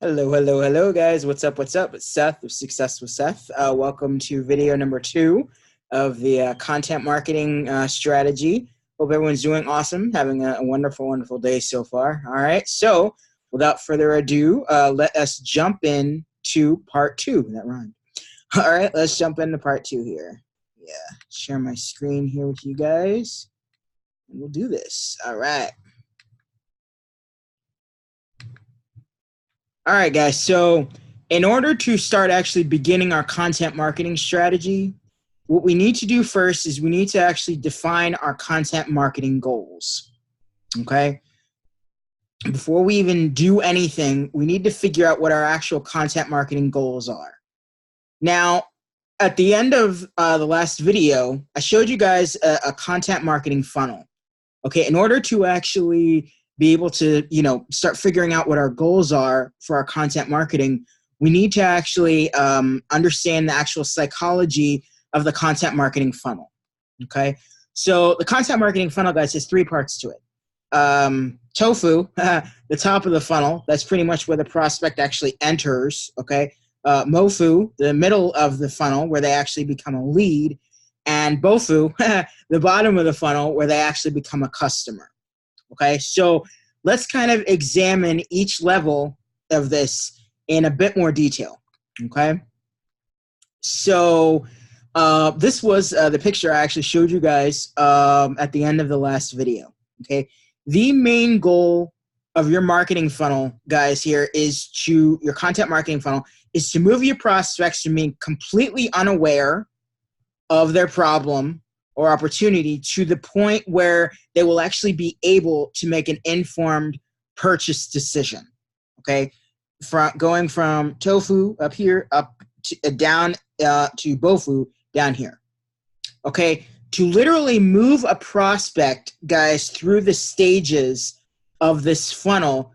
Hello, hello, hello, guys. What's up? What's up? It's Seth of Success with Seth. Welcome to video number 2 of the content marketing strategy. Hope everyone's doing awesome, having a wonderful, wonderful day so far. All right. So, without further ado, let us jump in to part 2. That rhymed. All right. Let's jump into part 2 here. Yeah. Share my screen here with you guys, and we'll do this. All right. All right, guys. So in order to start actually beginning our content marketing strategy, what we need to do first is we need to actually define our content marketing goals. Okay? Before we even do anything, we need to figure out what our actual content marketing goals are. Now, at the end of the last video, I showed you guys a content marketing funnel. Okay, in order to actually be able to, start figuring out what our goals are for our content marketing, we need to actually understand the actual psychology of the content marketing funnel. Okay, so the content marketing funnel, guys, has 3 parts to it. Tofu, the top of the funnel, that's pretty much where the prospect actually enters. Okay, Mofu, the middle of the funnel, where they actually become a lead, and Bofu, the bottom of the funnel, where they actually become a customer. Okay, so let's kind of examine each level of this in a bit more detail. Okay, so this was the picture I actually showed you guys at the end of the last video. Okay, the main goal of your marketing funnel, guys, here is your content marketing funnel is to move your prospects from being completely unaware of their problem or opportunity to the point where they will actually be able to make an informed purchase decision. Okay, going from tofu up here up to, down to bofu down here. Okay, to literally move a prospect, guys, through the stages of this funnel,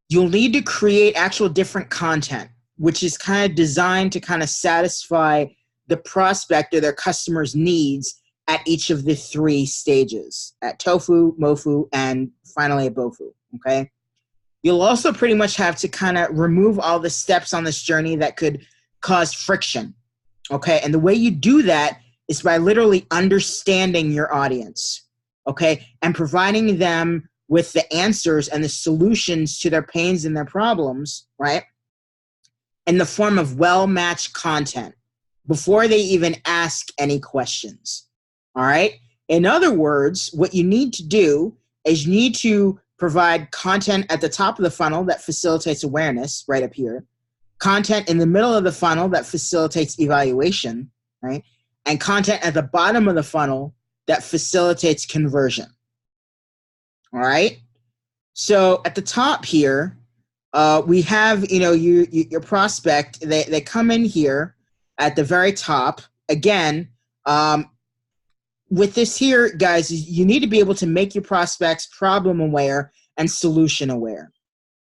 you'll need to create actual different content, which is kind of designed to kind of satisfy the prospect or their customer's needs at each of the 3 stages, at tofu, mofu, and finally at bofu. Okay, you'll also pretty much have to kind of remove all the steps on this journey that could cause friction. Okay, and the way you do that is by literally understanding your audience. Okay, and providing them with the answers and the solutions to their pains and their problems, right, in the form of well-matched content before they even ask any questions. All right? In other words, what you need to do is you need to provide content at the top of the funnel that facilitates awareness, right up here, content in the middle of the funnel that facilitates evaluation, right, and content at the bottom of the funnel that facilitates conversion. All right? So at the top here, we have, your prospect, they come in here at the very top. Again, with this here, guys, you need to be able to make your prospects problem aware and solution aware.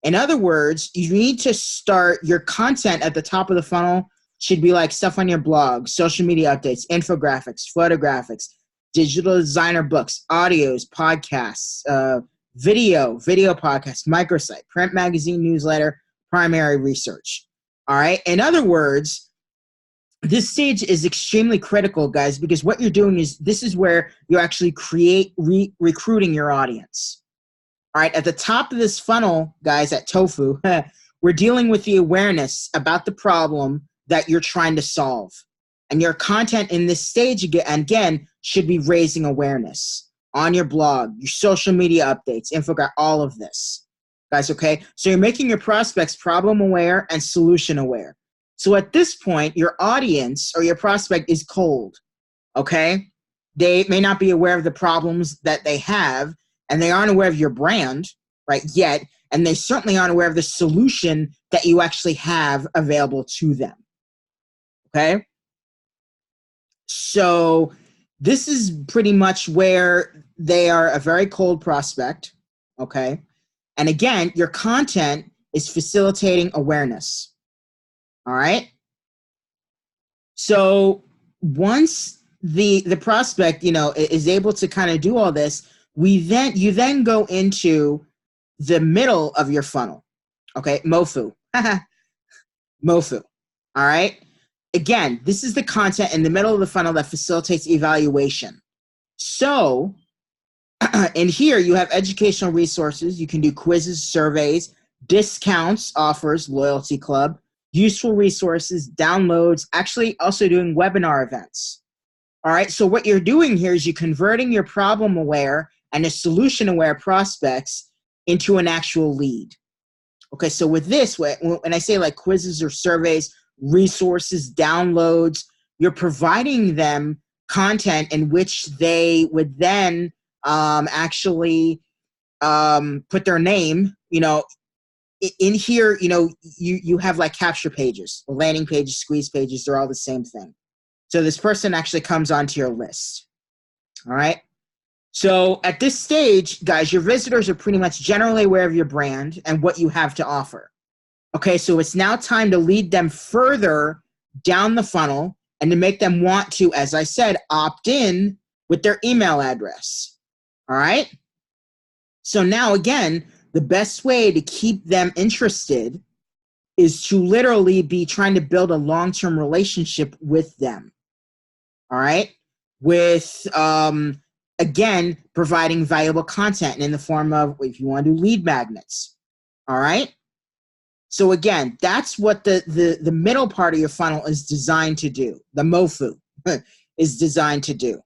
In other words, you need to start your content at the top of the funnel should be like stuff on your blog, social media updates, infographics, photographics, digital designer books, audios, podcasts, video podcasts, microsite, print magazine, newsletter, primary research. All right. In other words, this stage is extremely critical, guys, because what you're doing is this is where you actually create recruiting your audience. All right. At the top of this funnel, guys, at Tofu, we're dealing with the awareness about the problem that you're trying to solve. And your content in this stage, again, should be raising awareness on your blog, your social media updates, infographics, all of this. Guys, okay? So you're making your prospects problem aware and solution aware. So at this point, your audience or your prospect is cold, okay? They may not be aware of the problems that they have, and they aren't aware of your brand, right, yet, and they certainly aren't aware of the solution that you actually have available to them, okay? So this is pretty much where they are a very cold prospect, okay? And again, your content is facilitating awareness, all right? So once the prospect, is able to kind of do all this, you then go into the middle of your funnel, okay, Mofu. MOFU. All right. Again, this is the content in the middle of the funnel that facilitates evaluation. So in here, you have educational resources. You can do quizzes, surveys, discounts, offers, loyalty club, useful resources, downloads, actually also doing webinar events. All right. So what you're doing here is you're converting your problem aware and a solution aware prospects into an actual lead. Okay. So with this, when I say like quizzes or surveys, resources, downloads, you're providing them content in which they would then actually put their name, in here, you have like capture pages, landing pages, squeeze pages, they're all the same thing. So this person actually comes onto your list. All right. So at this stage, guys, your visitors are pretty much generally aware of your brand and what you have to offer. Okay, so it's now time to lead them further down the funnel and to make them want to, as I said, opt in with their email address. All right? So now, again, the best way to keep them interested is to literally be trying to build a long-term relationship with them. All right? With, again, providing valuable content in the form of, if you want to do lead magnets. All right? So again, that's what the middle part of your funnel is designed to do. The MOFU is designed to do.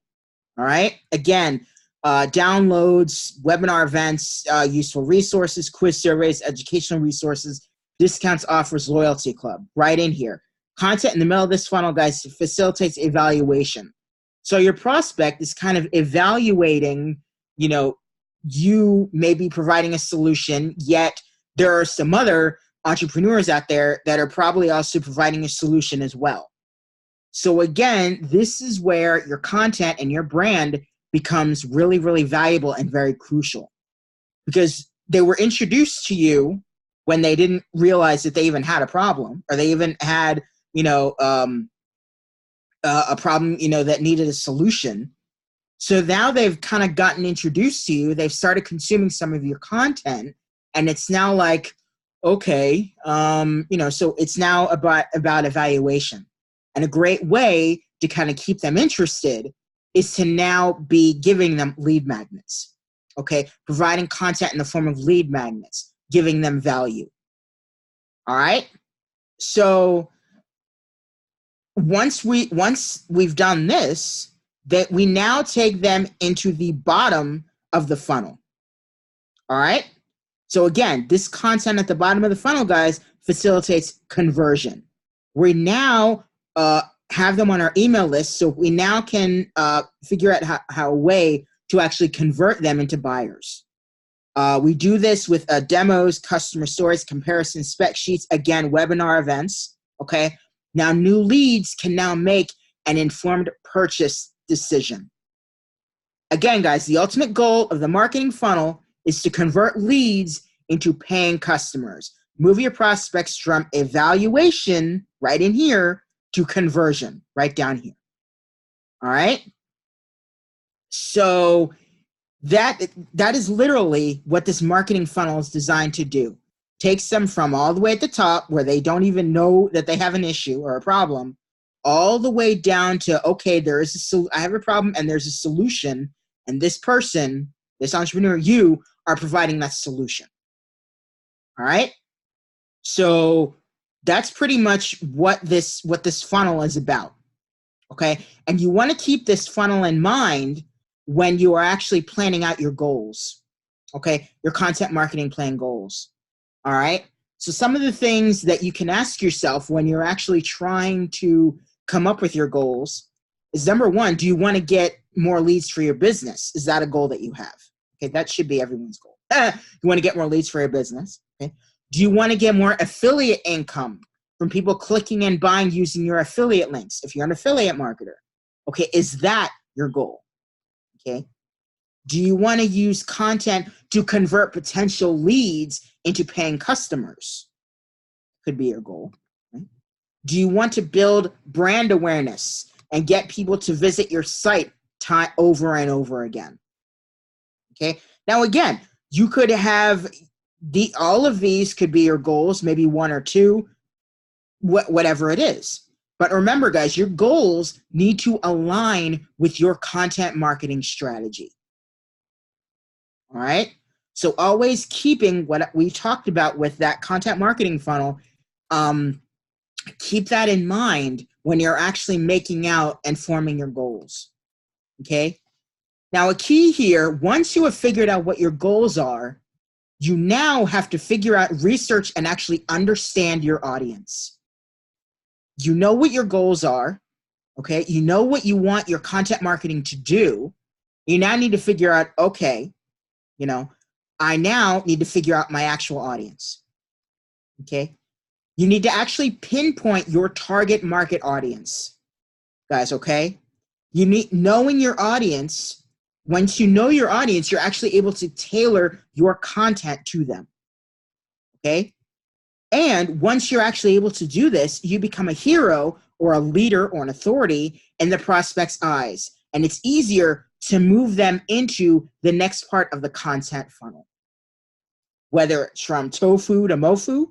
All right? Again, downloads, webinar events, useful resources, quiz surveys, educational resources, discounts, offers, loyalty club, right in here. Content in the middle of this funnel, guys, facilitates evaluation. So your prospect is kind of evaluating, you may be providing a solution, yet there are some other entrepreneurs out there that are probably also providing a solution as well. So again, this is where your content and your brand becomes really, really valuable and very crucial, because they were introduced to you when they didn't realize that they even had a problem, or they even had, a problem, that needed a solution. So now they've kind of gotten introduced to you. They've started consuming some of your content, and it's now like, okay, so it's now about evaluation. And a great way to kind of keep them interested is to now be giving them lead magnets, okay? Providing content in the form of lead magnets, giving them value. All right? So once we've done this, that we now take them into the bottom of the funnel. All right? So again, this content at the bottom of the funnel, guys, facilitates conversion. We now have them on our email list, so we now can figure out how a way to actually convert them into buyers. We do this with demos, customer stories, comparison spec sheets, again, webinar events, okay? Now, new leads can now make an informed purchase decision. Again, guys, the ultimate goal of the marketing funnel is to convert leads into paying customers. Move your prospects from evaluation, right in here, to conversion, right down here. All right? So that is literally what this marketing funnel is designed to do. Takes them from all the way at the top, where they don't even know that they have an issue or a problem, all the way down to, okay, I have a problem and there's a solution, and this person, this entrepreneur, you are providing that solution. All right? So that's pretty much what this funnel is about. Okay? And you want to keep this funnel in mind when you are actually planning out your goals. Okay? Your content marketing plan goals. All right? So some of the things that you can ask yourself when you're actually trying to come up with your goals is, number one, do you want to get more leads for your business? Is that a goal that you have? Okay, that should be everyone's goal. You want to get more leads for your business. Okay? Do you want to get more affiliate income from people clicking and buying using your affiliate links? If you're an affiliate marketer, okay, is that your goal? Okay. Do you want to use content to convert potential leads into paying customers? Could be your goal. Okay? Do you want to build brand awareness and get people to visit your site over and over again? Okay. Now, again, you could have all of these could be your goals, maybe one or two, whatever it is. But remember, guys, your goals need to align with your content marketing strategy. All right? So always keeping what we talked about with that content marketing funnel, keep that in mind when you're actually making out and forming your goals. Okay? Now, a key here, once you have figured out what your goals are, you now have to figure out, research, and actually understand your audience. You know what your goals are, okay? You know what you want your content marketing to do. You now need to figure out, okay, you know, I now need to figure out my actual audience, okay? You need to actually pinpoint your target market audience, guys, okay? You need, knowing your audience, once you know your audience, you're actually able to tailor your content to them, okay? And once you're actually able to do this, you become a hero or a leader or an authority in the prospect's eyes. And it's easier to move them into the next part of the content funnel. Whether it's from tofu to mofu,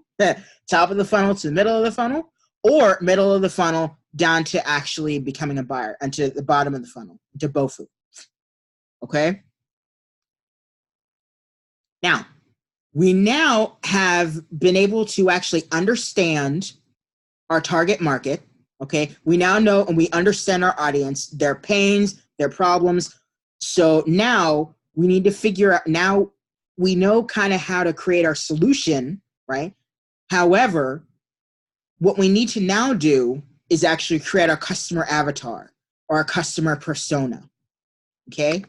top of the funnel to the middle of the funnel, or middle of the funnel down to actually becoming a buyer, and to the bottom of the funnel, to bofu. Okay? Now, we now have been able to actually understand our target market, okay? We now know and we understand our audience, their pains, their problems. So now we need to figure out, now we know kind of how to create our solution, right? However, what we need to now do is actually create our customer avatar or our customer persona, okay?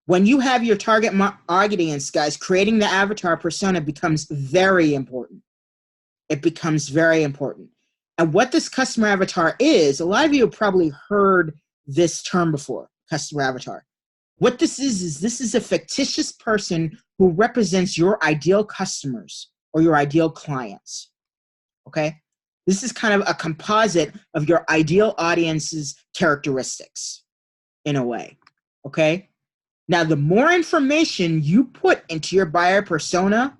When you have your target audience, guys, creating the avatar persona becomes very important. It becomes very important. And what this customer avatar is, a lot of you have probably heard this term before, customer avatar. What this is this is a fictitious person who represents your ideal customers or your ideal clients, okay? This is kind of a composite of your ideal audience's characteristics in a way, okay? Now, the more information you put into your buyer persona,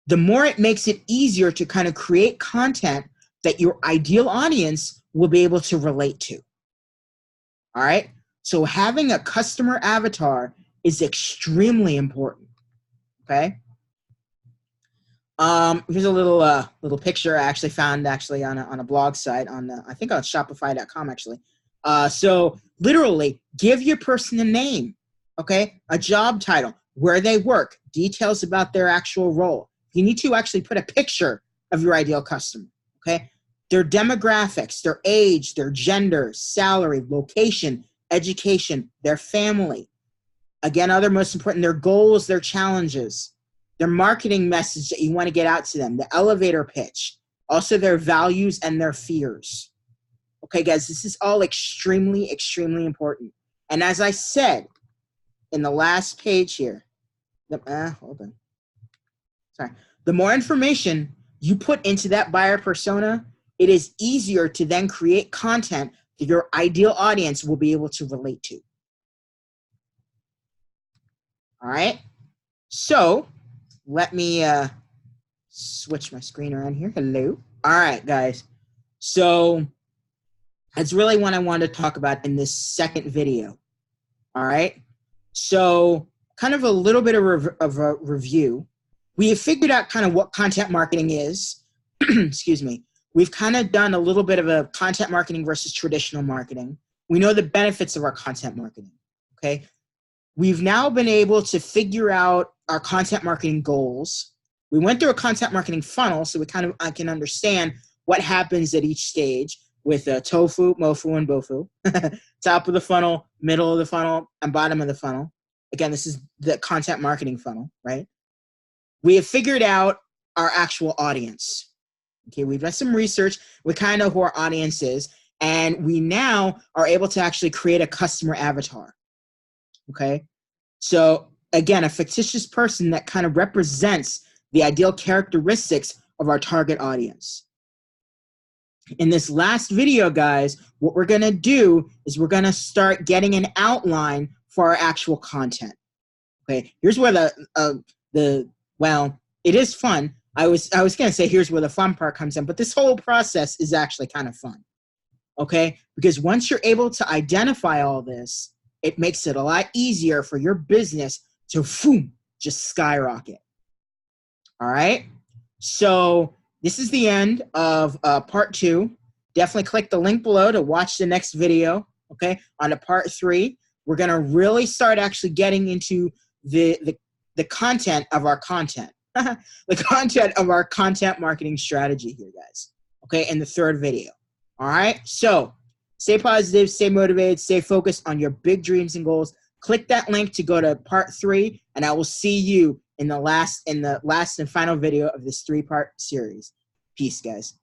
the more it makes it easier to kind of create content that your ideal audience will be able to relate to. All right? So having a customer avatar is extremely important. Okay? Here's a little picture I actually found on a blog site on I think on Shopify.com actually. So literally, give your person a name. Okay, a job title, where they work, details about their actual role. You need to actually put a picture of your ideal customer, okay? Their demographics, their age, their gender, salary, location, education, their family. Again, other most important, their goals, their challenges, their marketing message that you want to get out to them, the elevator pitch, also their values and their fears. Okay, guys, this is all extremely, extremely important. And as I said, in the last page here, hold on. Sorry. The more information you put into that buyer persona, it is easier to then create content that your ideal audience will be able to relate to. All right. So let me switch my screen around here. Hello. All right, guys. So that's really what I wanted to talk about in this second video. All right. So kind of a little bit of a review. We have figured out kind of what content marketing is. Excuse me. We've kind of done a little bit of a content marketing versus traditional marketing. We know the benefits of our content marketing, okay? We've now been able to figure out our content marketing goals. We went through a content marketing funnel, so I can understand what happens at each stage with tofu, mofu, and bofu. Top of the funnel, middle of the funnel, and bottom of the funnel. Again, this is the content marketing funnel, right? We have figured out our actual audience. Okay, we've done some research. We kind of know who our audience is, and we now are able to actually create a customer avatar. Okay, so again, a fictitious person that kind of represents the ideal characteristics of our target audience. In this last video, guys, what we're going to do is we're going to start getting an outline for our actual content. Okay, here's where the Well, it is fun. I was going to say here's where the fun part comes in, but this whole process is actually kind of fun. Okay? Because once you're able to identify all this, it makes it a lot easier for your business to just skyrocket. All right? So this is the end of part 2. Definitely click the link below to watch the next video. Okay? On to part 3. We're going to really start actually getting into the content of our content. The content of our content marketing strategy here, guys. Okay? In the third video. All right? So stay positive, stay motivated, stay focused on your big dreams and goals. Click that link to go to part 3, and I will see you in the last and final video of this 3-part series. Peace, guys.